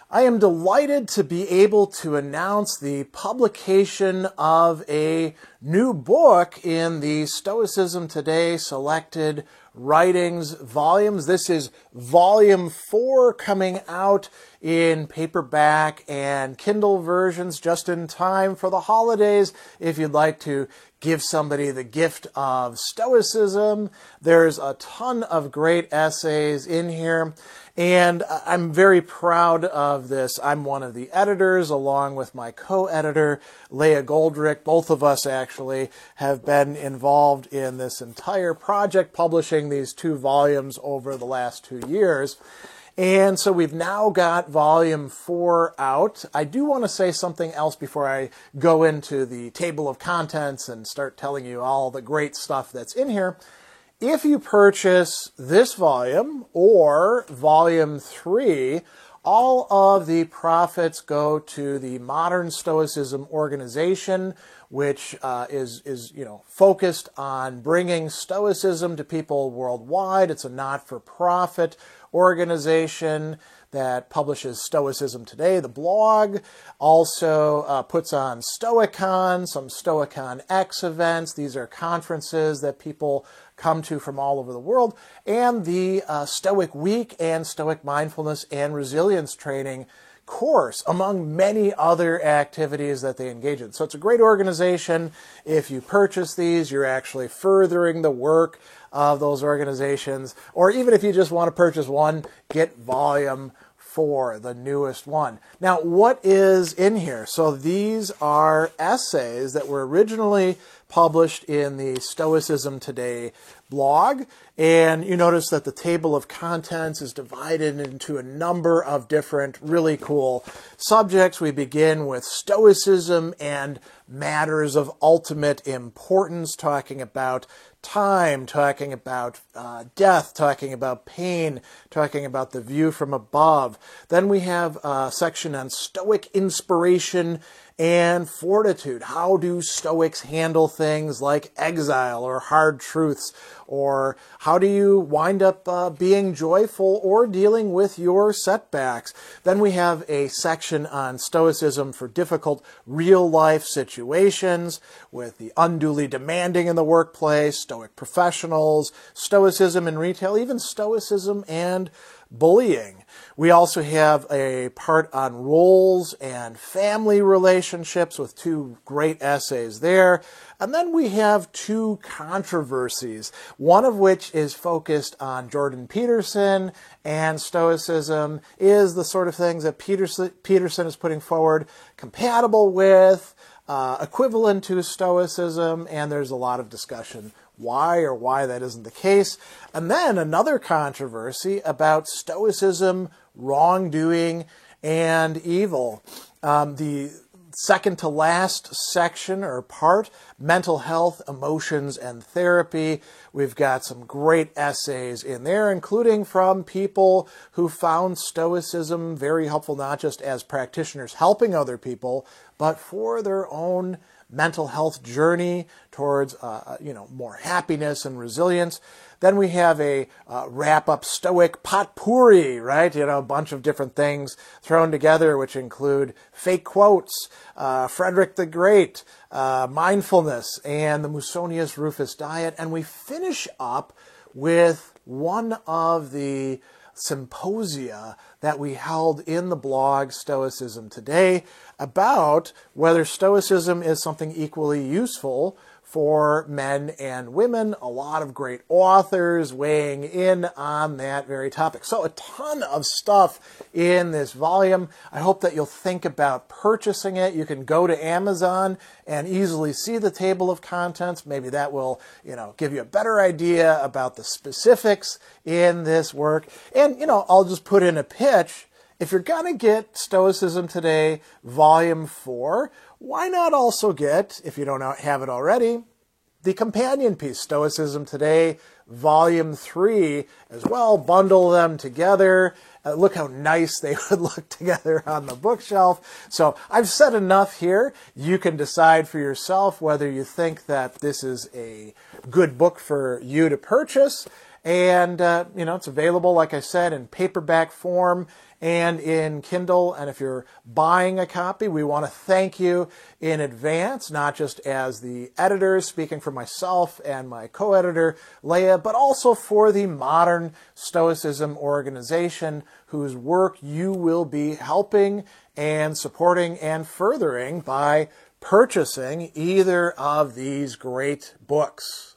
I am delighted to be able to announce the publication of a new book in the Stoicism Today Selected Writings volumes. This is volume 4 coming out in paperback and Kindle versions just in time for the holidays. If you'd like to give somebody the gift of Stoicism, there's a ton of great essays in here. And I'm very proud of this. I'm one of the editors, along with my co-editor, Leah Goldrick. Both of us actually have been involved in this entire project, publishing these 2 volumes over the last 2 years. And so we've now got volume 4 out. I do want to say something else before I go into the table of contents and start telling you all the great stuff that's in here. If you purchase this volume or volume 3, all of the profits go to the Modern Stoicism organization, which is focused on bringing Stoicism to people worldwide. It's a not-for-profit organization that publishes Stoicism Today, the blog, also puts on Stoicon, some Stoicon X events. These are conferences that people come to from all over the world, and the Stoic Week and Stoic Mindfulness and Resilience Training course, among many other activities that they engage in. So it's a great organization. If you purchase these, you're actually furthering the work of those organizations. Or even if you just want to purchase one, get volume 4, the newest one. Now, what is in here? So these are essays that were originally published in the Stoicism Today blog, and you notice that the table of contents is divided into a number of different really cool subjects. We begin with Stoicism and matters of ultimate importance, talking about time, talking about death, talking about pain, talking about the view from above. Then we have a section on Stoic inspiration and fortitude. How do Stoics handle things like exile or hard truths? Or how do you wind up being joyful or dealing with your setbacks? Then we have a section on Stoicism for difficult real-life situations, with the unduly demanding in the workplace, Stoic professionals, Stoicism in retail, even Stoicism and bullying. We also have a part on roles and family relationships with 2 great essays there. And then we have 2 controversies, one of which is focused on Jordan Peterson and Stoicism. Is the sort of things that Peterson is putting forward compatible with, equivalent to Stoicism? And there's a lot of discussion why that isn't the case. And then another controversy about Stoicism, wrongdoing, and evil. The second to last section or part, mental health, emotions, and therapy. We've got some great essays in there, including from people who found Stoicism very helpful, not just as practitioners helping other people, but for their own mental health journey towards more happiness and resilience. Then we have a wrap-up Stoic potpourri, right? A bunch of different things thrown together, which include fake quotes, Frederick the Great, mindfulness, and the Musonius Rufus diet. And we finish up with one of the symposia that we held in the blog Stoicism Today about whether Stoicism is something equally useful for men and women. A lot of great authors weighing in on that very topic. So a ton of stuff in this volume. I hope that you'll think about purchasing it. You can go to Amazon and easily see the table of contents. Maybe that will, give you a better idea about the specifics in this work. And, I'll just put in a pitch. If you're going to get Stoicism Today, Volume 4, why not also get, if you don't have it already, the companion piece, Stoicism Today, Volume 3 as well. Bundle them together. Look how nice they would look together on the bookshelf. So I've said enough here. You can decide for yourself whether you think that this is a good book for you to purchase. And, it's available, like I said, in paperback form and in Kindle. And if you're buying a copy, we want to thank you in advance, not just as the editors, speaking for myself and my co-editor, Leah, but also for the Modern Stoicism organization, whose work you will be helping and supporting and furthering by purchasing either of these great books.